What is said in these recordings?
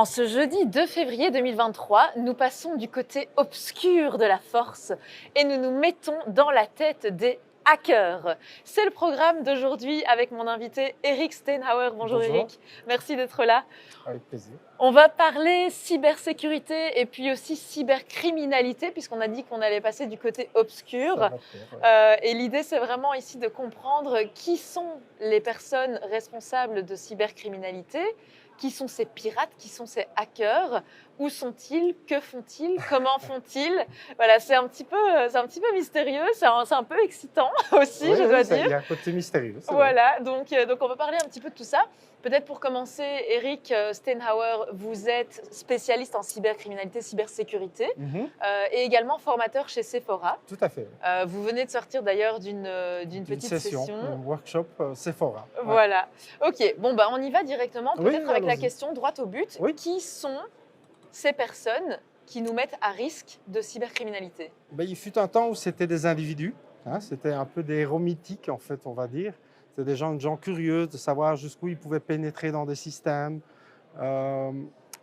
En ce jeudi 2 février 2023, nous passons du côté obscur de la force et nous nous mettons dans la tête des hackers. C'est le programme d'aujourd'hui avec mon invité Eric Steinhauer. Bonjour, Bonjour. Eric, merci d'être là. Avec plaisir. On va parler cybersécurité et puis aussi cybercriminalité puisqu'on a dit qu'on allait passer du côté obscur. Ça va de pair, ouais. Et l'idée, c'est vraiment ici de comprendre qui sont les personnes responsables de cybercriminalité, qui sont ces pirates, qui sont ces hackers, où sont-ils, que font-ils, comment font-ils. Voilà, c'est un petit peu mystérieux, c'est un peu excitant aussi, Oui, je oui, dois il dire. y a un côté mystérieux. C'est vrai. Voilà, donc on va parler un petit peu de tout ça. Peut-être pour commencer, Eric Steinhauer, vous êtes spécialiste en cybercriminalité, cybersécurité et également formateur chez Sephora. Tout à fait. Vous venez de sortir d'ailleurs d'une petite session. Un workshop Sephora. Ouais. Voilà. Ok, bon, bah, on y va directement, Oui, peut-être avec la allons-y. question droite au but. Oui. Qui sont ces personnes qui nous mettent à risque de cybercriminalité? Ben, il fut un temps où c'était des individus. C'était un peu des héros mythiques, en fait, on va dire. C'était des gens curieux de savoir jusqu'où ils pouvaient pénétrer dans des systèmes. Ils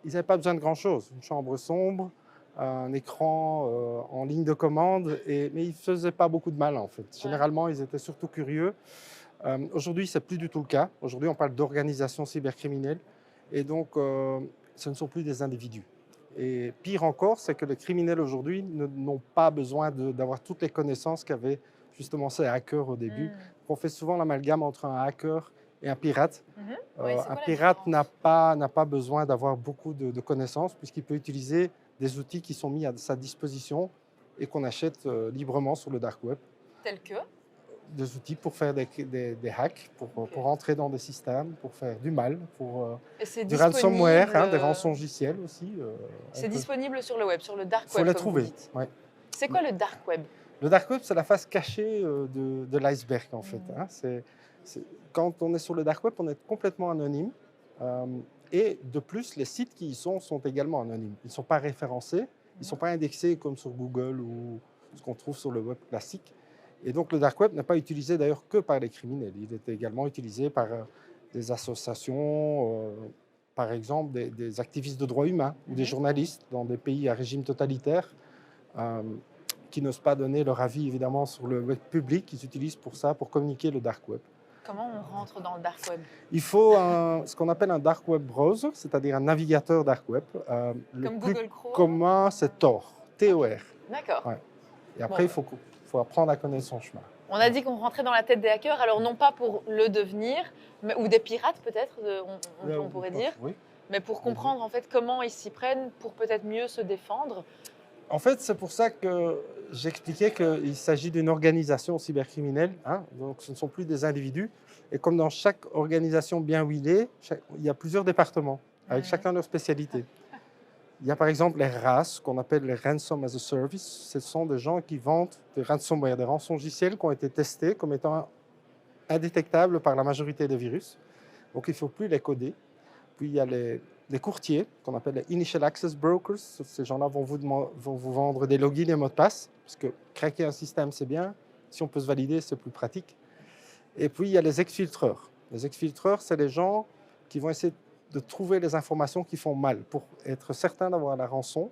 n'avaient pas besoin de grand-chose. Une chambre sombre, un écran en ligne de commande, mais ils ne faisaient pas beaucoup de mal, en fait. Généralement, ils étaient surtout curieux. Aujourd'hui, ce n'est plus du tout le cas. Aujourd'hui, on parle d'organisations cybercriminelles. Et donc, ce ne sont plus des individus. Et pire encore, c'est que les criminels aujourd'hui n'ont pas besoin d'avoir toutes les connaissances qu'avaient justement ces hackers au début. On fait souvent l'amalgame entre un hacker et un pirate. Oui, c'est Un quoi la pirate différence? n'a pas besoin d'avoir beaucoup de connaissances puisqu'il peut utiliser des outils qui sont mis à sa disposition et qu'on achète librement sur le dark web. Tel que? Des outils pour faire des hacks, pour entrer dans des systèmes, pour faire du mal, pour Et c'est du ransomware, disponible, des rançongiciels aussi. c'est disponible sur le web, sur le dark Il faut web, les comme trouver. vous dites. Ouais. C'est quoi le dark web? Le dark web, c'est la face cachée de l'iceberg, en fait. Quand on est sur le dark web, on est complètement anonyme. Et de plus, les sites qui y sont également anonymes. Ils ne sont pas référencés, ils ne sont pas indexés comme sur Google ou ce qu'on trouve sur le web classique. Et donc, le dark web n'est pas utilisé d'ailleurs que par les criminels. Il est également utilisé par des associations, par exemple des activistes de droits humains ou des journalistes dans des pays à régime totalitaire qui n'osent pas donner leur avis évidemment sur le web public. Ils utilisent pour ça, pour communiquer le dark web. Comment on rentre dans le dark web? Il faut ce qu'on appelle un dark web browser, c'est-à-dire un navigateur dark web. Le Comme plus Google Chrome? commun, c'est Tor, T-O-R. D'accord. Ouais. Et après, Bon. il faut apprendre à connaître son chemin. On a dit qu'on rentrait dans la tête des hackers, alors non pas pour le devenir, ou des pirates peut-être, on pourrait dire, Oui. mais pour comprendre en fait comment ils s'y prennent pour peut-être mieux se défendre. En fait, c'est pour ça que j'expliquais qu'il s'agit d'une organisation cybercriminelle. Donc, ce ne sont plus des individus. Et comme dans chaque organisation bien huilée, il y a plusieurs départements, avec chacun leur spécialité. Il y a par exemple les RAS, qu'on appelle les Ransom as a Service. Ce sont des gens qui vendent des ransomware, des rançongiciels qui ont été testés comme étant indétectables par la majorité des virus. Donc, il ne faut plus les coder. Puis, il y a les courtiers, qu'on appelle les Initial Access Brokers. Ces gens-là vont vous vendre des logins et mots de passe, parce que craquer un système, c'est bien. Si on peut se valider, c'est plus pratique. Et puis, il y a les exfiltreurs. Les exfiltreurs, c'est les gens qui vont essayer de trouver les informations qui font mal pour être certain d'avoir la rançon.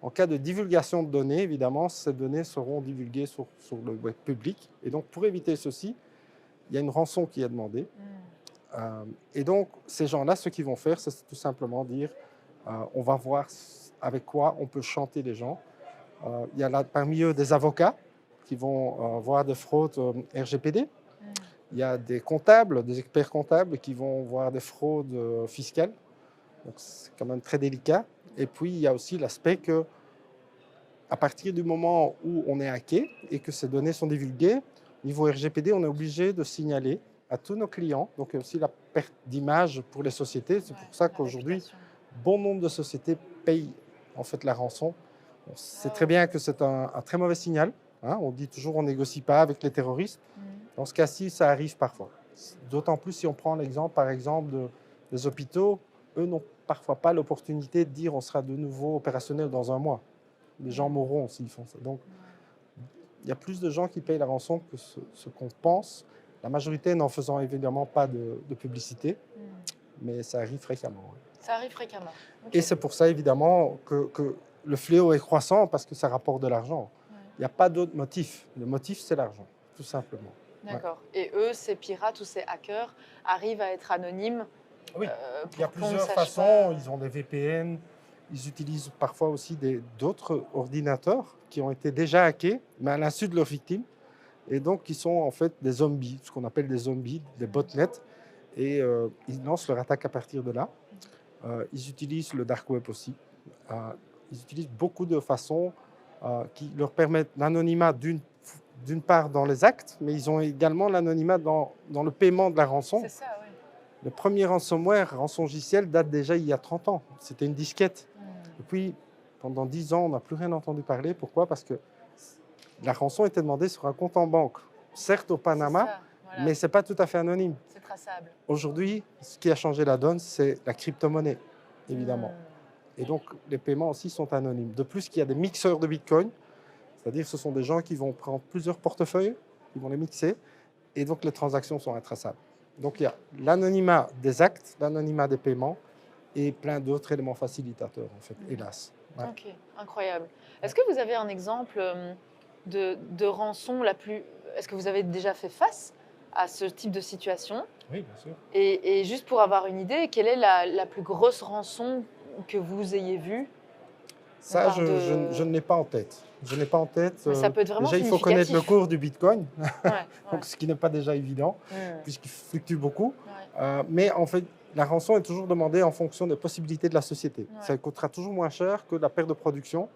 En cas de divulgation de données, évidemment, ces données seront divulguées sur le web public. Et donc, pour éviter ceci, il y a une rançon qui est demandée. Et donc, ces gens-là, ce qu'ils vont faire, c'est tout simplement dire on va voir avec quoi on peut chanter les gens. Il y a là, parmi eux des avocats qui vont voir des fraudes RGPD. Il y a des comptables, des experts comptables qui vont voir des fraudes fiscales. Donc, c'est quand même très délicat. Et puis, il y a aussi l'aspect que, à partir du moment où on est hacké et que ces données sont divulguées, niveau RGPD, on est obligé de signaler à tous nos clients. Donc, il y a aussi la perte d'image pour les sociétés. C'est pour ça qu'aujourd'hui, bon nombre de sociétés payent en fait la rançon. C'est très bien que c'est un très mauvais signal. On dit toujours on ne négocie pas avec les terroristes. Dans ce cas-ci, ça arrive parfois. D'autant plus si on prend l'exemple, par exemple, des hôpitaux. Eux n'ont parfois pas l'opportunité de dire on sera de nouveau opérationnel dans un mois. Les gens mourront s'ils font ça. Donc, il y a plus de gens qui payent la rançon que ce qu'on pense. La majorité n'en faisant évidemment pas de publicité, mais ça arrive fréquemment. Ça arrive fréquemment. Ok. Et c'est pour ça, évidemment, que le fléau est croissant parce que ça rapporte de l'argent. Ouais. Il n'y a pas d'autre motif. Le motif, c'est l'argent, tout simplement. D'accord. Et eux, ces pirates ou ces hackers arrivent à être anonymes Oui. Il y a pour qu'on ne plusieurs sache façons. pas. Ils ont des VPN. Ils utilisent parfois aussi d'autres ordinateurs qui ont été déjà hackés, mais à l'insu de leurs victimes. Et donc, qui sont en fait des zombies, ce qu'on appelle des zombies, des botnets. Et ils lancent leur attaque à partir de là. Ils utilisent le dark web aussi. Ils utilisent beaucoup de façons qui leur permettent l'anonymat d'une part dans les actes, mais ils ont également l'anonymat dans le paiement de la rançon. C'est ça, oui. Le premier ransomware, rançongiciel, date déjà il y a 30 ans. C'était une disquette. Et puis, pendant 10 ans, on n'a plus rien entendu parler. Pourquoi? Parce que la rançon était demandée sur un compte en banque. Certes au Panama, C'est ça, voilà. mais ce n'est pas tout à fait anonyme. C'est traçable. Aujourd'hui, ce qui a changé la donne, c'est la crypto-monnaie, évidemment. Et donc, les paiements aussi sont anonymes. De plus, il y a des mixeurs de Bitcoin, c'est-à-dire que ce sont des gens qui vont prendre plusieurs portefeuilles, qui vont les mixer, et donc les transactions sont intraçables. Donc, il y a l'anonymat des actes, l'anonymat des paiements, et plein d'autres éléments facilitateurs, en fait, hélas. Ouais. Ok, incroyable. Est-ce que vous avez un exemple de rançon la plus... Est-ce que vous avez déjà fait face à ce type de situation? Oui, bien sûr. Et juste pour avoir une idée, quelle est la plus grosse rançon que vous ayez vue? Ça, parle je ne l'ai pas en tête. Je n'ai pas en tête. Mais ça peut être vraiment déjà, il faut connaître le significatif. cours du Bitcoin, Ouais, donc, ce qui n'est pas déjà évident, ouais. puisqu'il fluctue beaucoup. Ouais. Mais en fait, la rançon est toujours demandée en fonction des possibilités de la société. Ouais. Ça coûtera toujours moins cher que la perte de production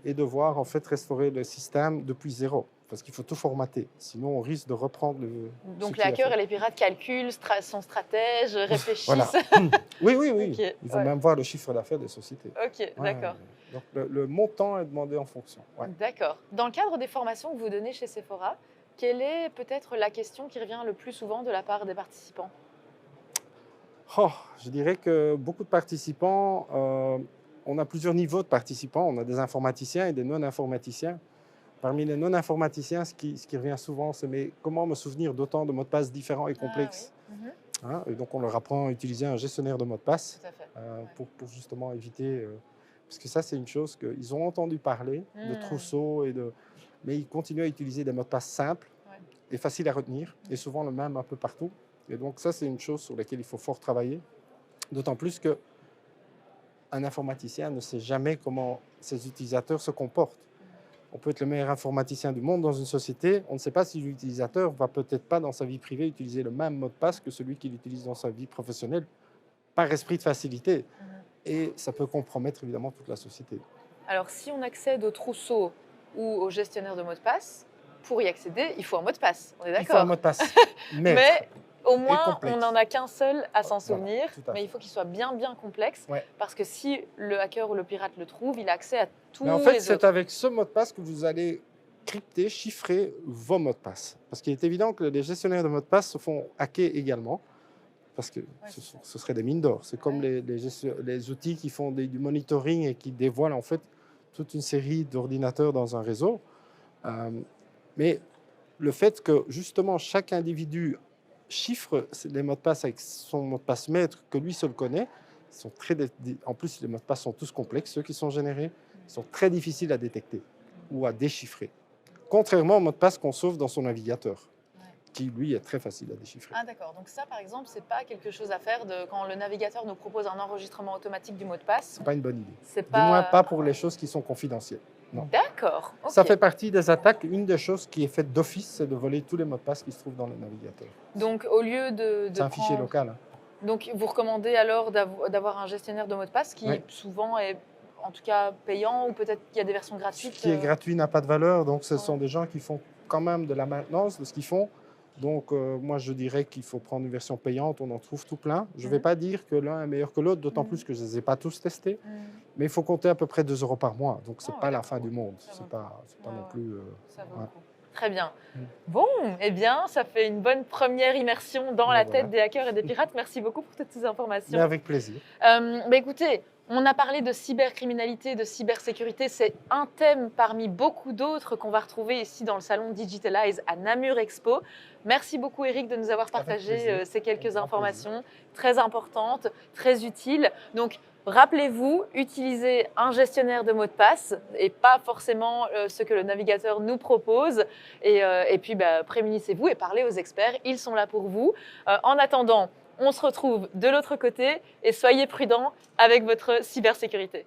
et devoir en fait restaurer le système depuis zéro. Parce qu'il faut tout formater. Sinon, on risque de reprendre le. Donc les hackers et les pirates calculent, sont stratèges, réfléchissent. Voilà. Oui, oui, oui. Ok, Ils vont même voir le chiffre d'affaires des sociétés. Ok, Ouais, d'accord. donc le montant est demandé en fonction. Ouais. D'accord. Dans le cadre des formations que vous donnez chez Sephora, quelle est peut-être la question qui revient le plus souvent de la part des participants? Oh, je dirais que beaucoup de participants, on a plusieurs niveaux de participants. On a des informaticiens et des non-informaticiens. Parmi les non-informaticiens, ce qui revient souvent, c'est mais comment me souvenir d'autant de mots de passe différents et complexes? Ah, oui. Hein, et donc, on leur apprend à utiliser un gestionnaire de mots de passe Tout à fait. pour justement éviter... parce que ça, c'est une chose qu'ils ont entendu parler de trousseaux, mais ils continuent à utiliser des mots de passe simples et faciles à retenir, et souvent le même un peu partout. Et donc, ça, c'est une chose sur laquelle il faut fort travailler. D'autant plus qu'un informaticien ne sait jamais comment ses utilisateurs se comportent. On peut être le meilleur informaticien du monde dans une société, on ne sait pas si l'utilisateur va peut-être pas dans sa vie privée utiliser le même mot de passe que celui qu'il utilise dans sa vie professionnelle, par esprit de facilité. Et ça peut compromettre évidemment toute la société. Alors, si on accède au trousseau ou au gestionnaire de mots de passe, pour y accéder, il faut un mot de passe. On est Il faut un d'accord? mot de passe maître. Mais au moins, complexe. on n'en a qu'un seul à s'en Voilà, souvenir, tout à mais fait. il faut qu'il soit bien complexe, Ouais. parce que si le hacker ou le pirate le trouve, il a accès à tous Mais en fait, les c'est autres. avec ce mot de passe que vous allez crypter, chiffrer vos mots de passe. Parce qu'il est évident que les gestionnaires de mots de passe se font hacker également, parce que ce serait des mines d'or. C'est comme les outils qui font du monitoring et qui dévoilent en fait toute une série d'ordinateurs dans un réseau. Mais le fait que justement chaque individu chiffre les mots de passe avec son mot de passe maître que lui seul connaît, sont en plus les mots de passe sont tous complexes, ceux qui sont générés, sont très difficiles à détecter ou à déchiffrer. Contrairement au mot de passe qu'on sauve dans son navigateur, qui lui est très facile à déchiffrer. Ah d'accord, donc ça par exemple, c'est pas quelque chose à faire quand le navigateur nous propose un enregistrement automatique du mot de passe. C'est pas une bonne idée. C'est Du moins pas pour les choses qui sont confidentielles. Non. D'accord. ok. Ça fait partie des attaques. Une des choses qui est faite d'office, c'est de voler tous les mots de passe qui se trouvent dans le navigateur. Donc au lieu de C'est un fichier local. Hein. Donc vous recommandez alors d'avoir un gestionnaire de mots de passe qui souvent est en tout cas payant, ou peut-être qu'il y a des versions gratuites. Ce qui est gratuit n'a pas de valeur, donc ce sont des gens qui font quand même de la maintenance de ce qu'ils font. Donc moi je dirais qu'il faut prendre une version payante, on en trouve tout plein. Je ne vais pas dire que l'un est meilleur que l'autre, d'autant plus que je ne les ai pas tous testés. Mais il faut compter à peu près 2 € par mois, donc ce n'est pas la fin du monde. Ce n'est pas non plus... Ça vaut le coup. Très bien. Bon, eh bien, ça fait une bonne première immersion dans la tête des hackers et des pirates. Merci beaucoup pour toutes ces informations. Mais avec plaisir. Écoutez, On a parlé de cybercriminalité, de cybersécurité. C'est un thème parmi beaucoup d'autres qu'on va retrouver ici dans le salon Digitalize à Namur Expo. Merci beaucoup Eric de nous avoir partagé ces quelques informations très importantes, très utiles. Donc, rappelez-vous, utilisez un gestionnaire de mots de passe et pas forcément ce que le navigateur nous propose. Et puis, prémunissez-vous et parlez aux experts. Ils sont là pour vous. En attendant, on se retrouve de l'autre côté et soyez prudents avec votre cybersécurité.